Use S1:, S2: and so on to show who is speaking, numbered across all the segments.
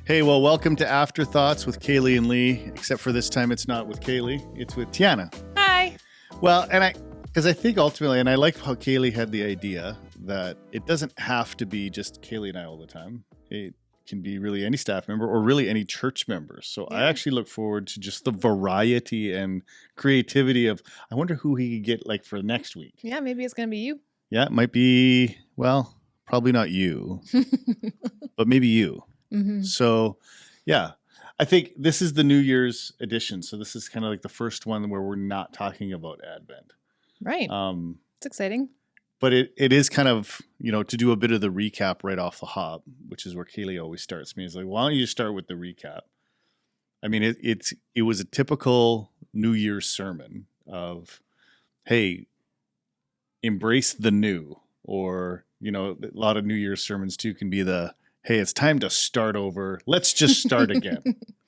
S1: Hey, well, welcome to Afterthoughts with Kaylee and Lee, except for this time it's not with Kaylee, it's with Tiana.
S2: Hi.
S1: Well, because I think ultimately, and I like how Kaylee had the idea that it doesn't have to be just Kaylee and I all the time. It can be really any staff member or really any church member. So I actually look forward to just the variety and creativity of, I wonder who he could get like for next week.
S2: Yeah, maybe it's going to be you.
S1: Yeah, it might be, well, probably not you, but maybe you.
S2: Mm-hmm.
S1: So, yeah, I think this is the New Year's edition. So this is kind of like the first one where we're not talking about Advent.
S2: Right. It's exciting.
S1: But it is kind of, to do a bit of the recap right off the hop, which is where Kaylee always starts me. Is like, why don't you start with the recap? I mean, it was a typical New Year's sermon of, hey, embrace the new. Or, a lot of New Year's sermons too can be the, hey, it's time to start over. Let's just start again.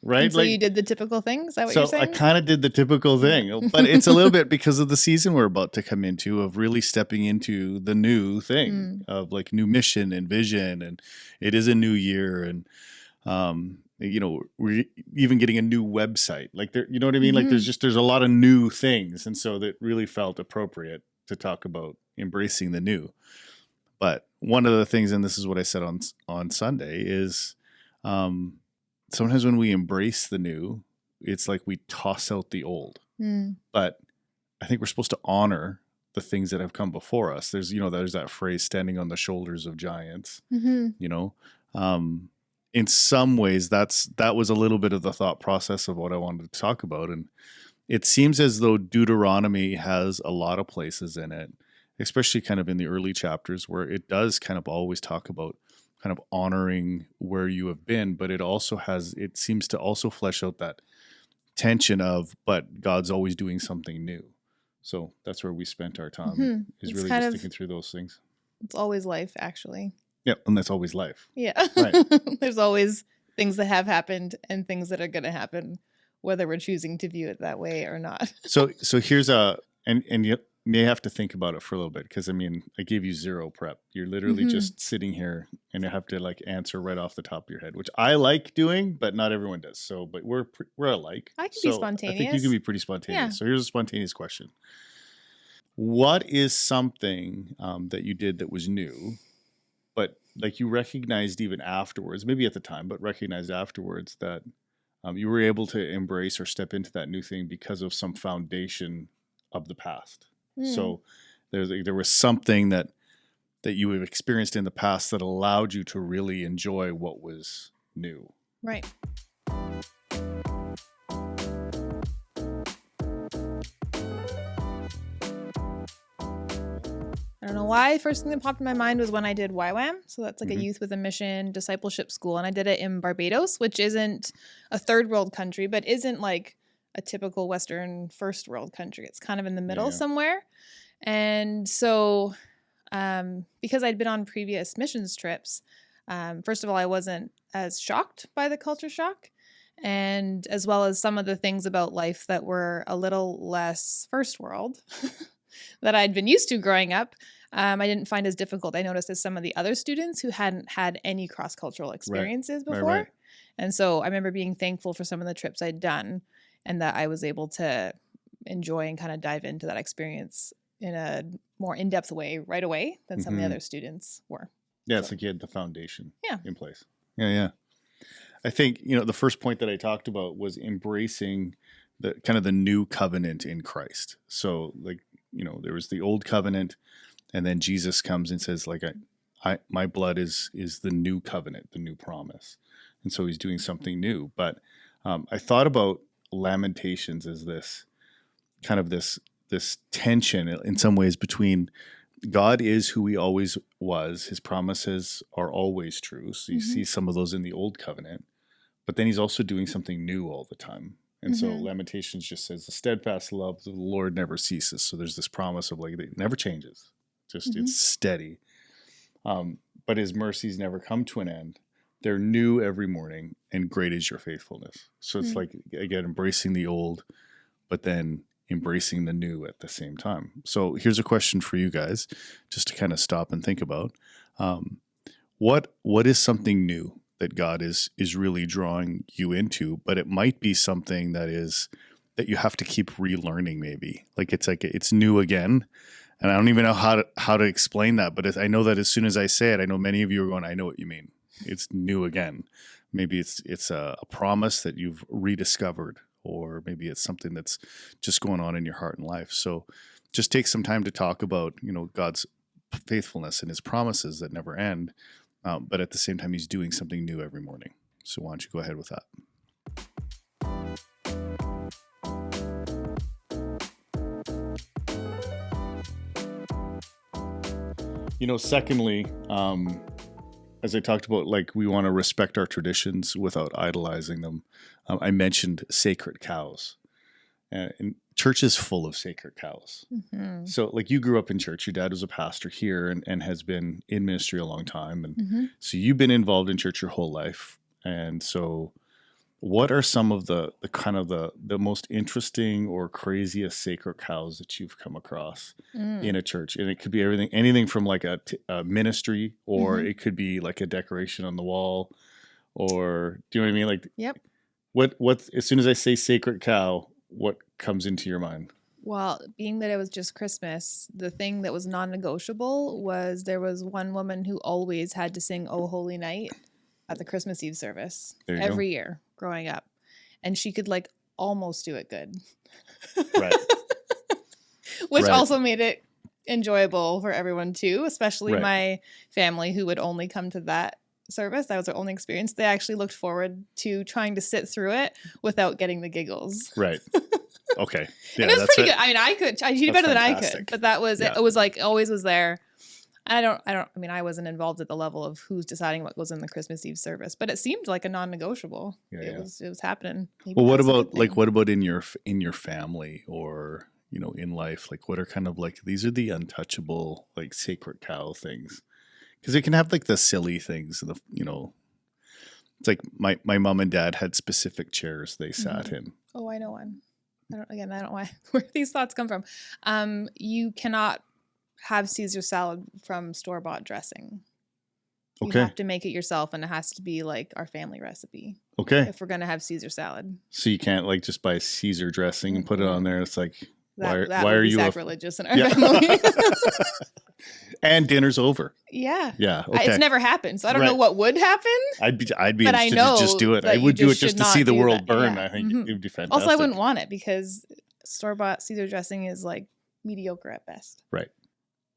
S1: Right?
S2: And so you did the typical thing? Is that what you're saying?
S1: So I kind of did the typical thing, but it's a little bit because of the season we're about to come into of really stepping into the new thing of like new mission and vision. And it is a new year. And, we're even getting a new website. Like, there, you know what I mean?
S2: Mm-hmm.
S1: Like there's a lot of new things. And so that really felt appropriate to talk about embracing the new. But one of the things, and this is what I said on Sunday, is sometimes when we embrace the new, it's like we toss out the old. But I think we're supposed to honor the things that have come before us. There's that phrase, standing on the shoulders of giants. Mm-hmm. In some ways, that was a little bit of the thought process of what I wanted to talk about. And it seems as though Deuteronomy has a lot of places in it, especially kind of in the early chapters, where it does kind of always talk about kind of honoring where you have been, but it seems to also flesh out that tension of, but God's always doing something new. So that's where we spent our time, is
S2: It's
S1: really
S2: kind
S1: just
S2: of,
S1: thinking through those things.
S2: It's always life, actually.
S1: Yeah, and that's always life.
S2: Yeah.
S1: Right.
S2: There's always things that have happened and things that are going to happen, whether we're choosing to view it that way or not.
S1: So here's and you may have to think about it for a little bit, because I mean, I gave you zero prep. You're literally just sitting here and you have to like answer right off the top of your head, which I like doing, but not everyone does. So, but we're alike.
S2: I can be spontaneous.
S1: I think you can be pretty spontaneous.
S2: Yeah.
S1: So here's a spontaneous question. What is something that you did that was new, but like you recognized even afterwards, maybe at the time, but recognized afterwards that you were able to embrace or step into that new thing because of some foundation of the past? So there was something that you have experienced in the past that allowed you to really enjoy what was new.
S2: Right. I don't know why. First thing that popped in my mind was when I did YWAM. So that's like a youth with a mission discipleship school. And I did it in Barbados, which isn't a third world country, but isn't like a typical Western first world country. It's kind of in the middle somewhere. And so because I'd been on previous missions trips, first of all, I wasn't as shocked by the culture shock, and as well as some of the things about life that were a little less first world that I'd been used to growing up. I didn't find as difficult, I noticed, as some of the other students who hadn't had any cross-cultural experiences before. Right. And so I remember being thankful for some of the trips I'd done and that I was able to enjoy and kind of dive into that experience in a more in-depth way right away than some of the other students were.
S1: Yeah, it's like you had the foundation in place. Yeah. I think, the first point that I talked about was embracing the kind of the new covenant in Christ. So like, there was the old covenant, and then Jesus comes and says, like, my blood is the new covenant, the new promise. And so he's doing something new. But I thought about Lamentations as this kind of this tension in some ways between God is who he always was. His promises are always true. So you see some of those in the old covenant, but then he's also doing something new all the time. And so Lamentations just says the steadfast love of the Lord never ceases. So there's this promise of like, it never changes. Just it's steady. But his mercies never come to an end. They're new every morning, and great is your faithfulness. So it's like, again, embracing the old, but then embracing the new at the same time. So here's a question for you guys, just to kind of stop and think about. What is something new that God is really drawing you into? But it might be something that you have to keep relearning. Maybe like it's new again, and I don't even know how to explain that. But I know that as soon as I say it, I know many of you are going, I know what you mean. It's new again. Maybe it's a promise that you've rediscovered, or maybe it's something that's just going on in your heart and life. So just take some time to talk about, God's faithfulness and his promises that never end. But at the same time, he's doing something new every morning. So why don't you go ahead with that? Secondly, as I talked about, like we want to respect our traditions without idolizing them. I mentioned sacred cows. And church is full of sacred cows. Mm-hmm. So like you grew up in church, your dad was a pastor here and has been in ministry a long time. And so you've been involved in church your whole life. And so what are some of the kind of the most interesting or craziest sacred cows that you've come across in a church? And it could be anything from like a ministry, or it could be like a decoration on the wall, or do you know what I mean? Like,
S2: yep.
S1: What, as soon as I say sacred cow, what comes into your mind?
S2: Well, being that it was just Christmas, the thing that was non-negotiable was there was one woman who always had to sing "O Holy Night" at the Christmas Eve service every year growing up. And she could like almost do it good.
S1: Right.
S2: Which also made it enjoyable for everyone too, especially my family who would only come to that service. That was their only experience. They actually looked forward to trying to sit through it without getting the giggles.
S1: Right. Okay. Yeah,
S2: and it was pretty good. I mean, she did better than I could, but that was, it was like always was there. I mean, I wasn't involved at the level of who's deciding what goes in the Christmas Eve service, but it seemed like a non-negotiable. It was happening.
S1: Maybe well, what about in your family, or, in life? Like, what are kind of like, these are the untouchable, like sacred cow things? Because it can have like the silly things, it's like my mom and dad had specific chairs they sat in.
S2: Oh, I know one. I don't know where these thoughts come from. You cannot have Caesar salad from store-bought dressing. You have to make it yourself, and it has to be like our family recipe. Okay. If we're going to have Caesar salad.
S1: So you can't like just buy Caesar dressing and put it on there. It's like, why are you
S2: sacrilegious in our family?
S1: And dinner's over.
S2: Yeah.
S1: Yeah. Okay.
S2: It's never happened, so I don't know what would happen.
S1: I'd be interested to just do it. I would do it just to see the world burn. I think it would be fantastic.
S2: Also, I wouldn't want it because store-bought Caesar dressing is like mediocre at best.
S1: Right.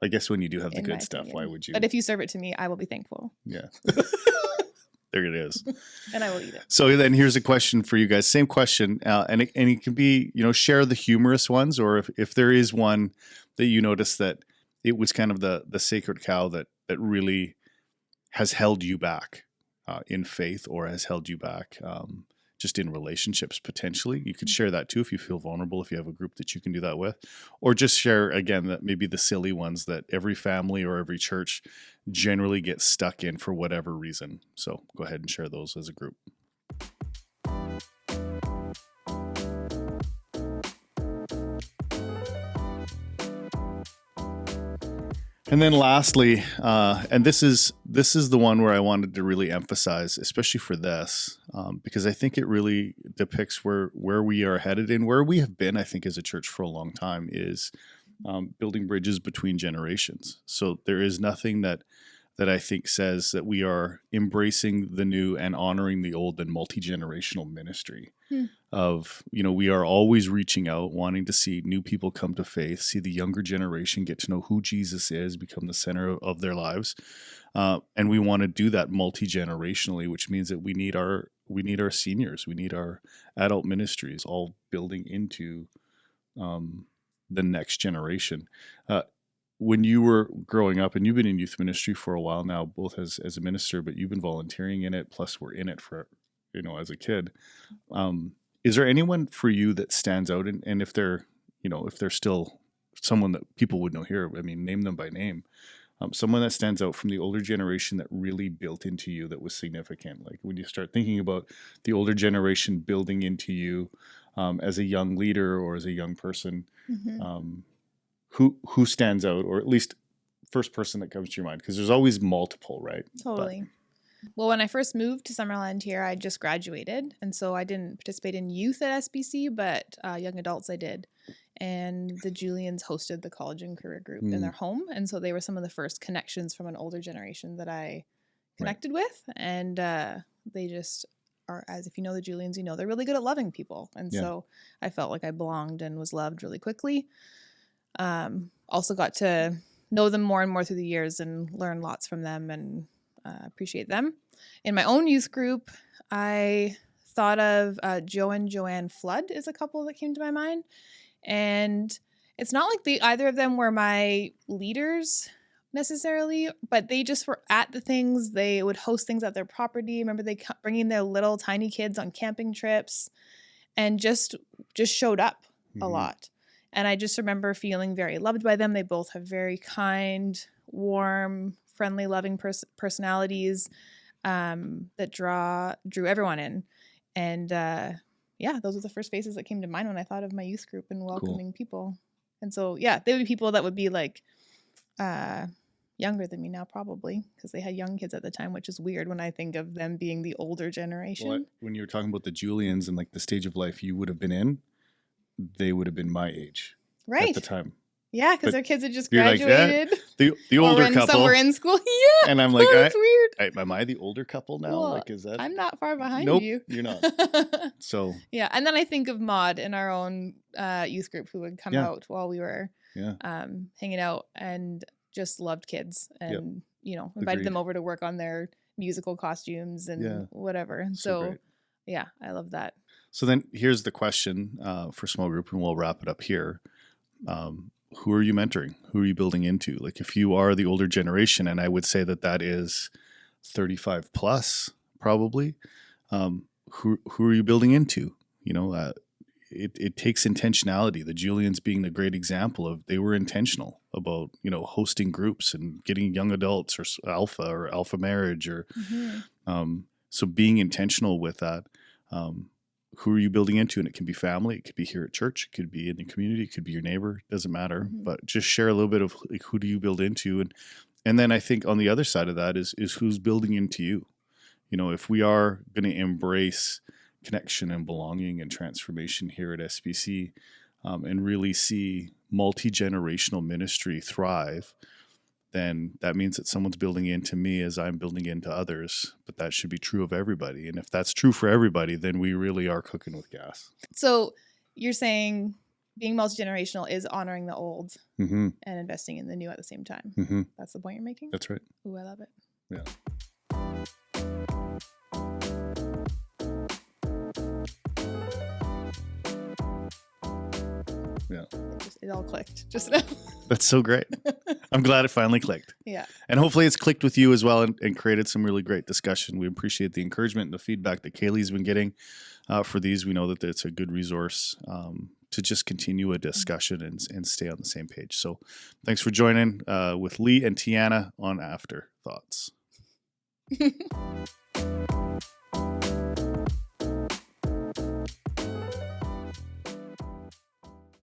S1: I guess when you do have the good stuff, why would you?
S2: But if you serve it to me, I will be thankful.
S1: Yeah. There it is.
S2: And I will eat it.
S1: So then here's a question for you guys. Same question. And it can be, share the humorous ones, or if there is one that you notice that it was kind of the sacred cow that really has held you back in faith, or has held you back just in relationships potentially. You could share that too if you feel vulnerable, if you have a group that you can do that with, or just share again that maybe the silly ones that every family or every church generally gets stuck in for whatever reason. So go ahead and share those as a group. And then lastly, and this is the one where I wanted to really emphasize, especially for this, because I think it really depicts where we are headed and where we have been, I think, as a church for a long time, is building bridges between generations. So there is nothing that I think says that we are embracing the new and honoring the old than multi-generational ministry. Of, we are always reaching out, wanting to see new people come to faith, see the younger generation get to know who Jesus is, become the center of their lives. And we want to do that multi-generationally, which means that we need our seniors, we need our adult ministries all building into the next generation. When you were growing up, and you've been in youth ministry for a while now, both as a minister, but you've been volunteering in it, plus we're in it for, as a kid. Is there anyone for you that stands out? And if they're still someone that people would know here, I mean, name them by name. Someone that stands out from the older generation that really built into you, that was significant. Like when you start thinking about the older generation building into you, as a young leader or as a young person,
S2: Mm-hmm.
S1: who stands out, or at least first person that comes to your mind? Because there's always multiple, right?
S2: Totally. Well, when I first moved to Summerland here, I just graduated. And so I didn't participate in youth at SBC, but young adults I did. And the Julians hosted the college and career group in their home. And so they were some of the first connections from an older generation that I connected with. And they just are, as if you know the Julians, you know, they're really good at loving people. And so I felt like I belonged and was loved really quickly. Also got to know them more and more through the years and learn lots from them and appreciate them. In my own youth group, I thought of Joe and Joanne Flood is a couple that came to my mind. And it's not like either of them were my leaders necessarily, but they just were at the things. They would host things at their property. Remember they bringing their little tiny kids on camping trips and just showed up a lot. And I just remember feeling very loved by them. They both have very kind, warm, friendly, loving personalities that drew everyone in. And those were the first faces that came to mind when I thought of my youth group and welcoming people. And so, they would be people that would be like younger than me now, probably, because they had young kids at the time, which is weird when I think of them being the older generation.
S1: When you were talking about the Julians and like the stage of life you would have been in, they would have been my age at the time.
S2: Yeah, because their kids had just graduated.
S1: Like, the older couple.
S2: Some were in school. Yeah.
S1: And I'm like,
S2: that's weird.
S1: Am I the older couple now?
S2: Well,
S1: like, is that?
S2: I'm not far behind
S1: nope,
S2: you.
S1: You're not. So.
S2: Yeah. And then I think of Maud in our own youth group who would come out while we were hanging out and just loved kids and, invited them over to work on their musical costumes and whatever. And so I love that.
S1: So then here's the question for small group, and we'll wrap it up here. Who are you mentoring? Who are you building into? Like if you are the older generation, and I would say that is 35 plus probably, who are you building into? It takes intentionality. The Julians being the great example of, they were intentional about, hosting groups and getting young adults or alpha marriage or, so being intentional with that. Who are you building into? And it can be family. It could be here at church. It could be in the community. It could be your neighbor. It doesn't matter. But just share a little bit of like, who do you build into? And then I think on the other side of that is who's building into you. If we are going to embrace connection and belonging and transformation here at SBC and really see multi-generational ministry thrive, then that means that someone's building into me as I'm building into others. But that should be true of everybody. And if that's true for everybody, then we really are cooking with gas.
S2: So you're saying being multi-generational is honoring the old and investing in the new at the same time. That's the point you're making?
S1: That's right.
S2: Ooh, I love it.
S1: Yeah. Yeah.
S2: It all clicked just now.
S1: That's so great. I'm glad it finally clicked.
S2: Yeah.
S1: And hopefully it's clicked with you as well and created some really great discussion. We appreciate the encouragement and the feedback that Kaylee's been getting for these. We know that it's a good resource to just continue a discussion and stay on the same page. So thanks for joining with Lee and Tiana on Afterthoughts.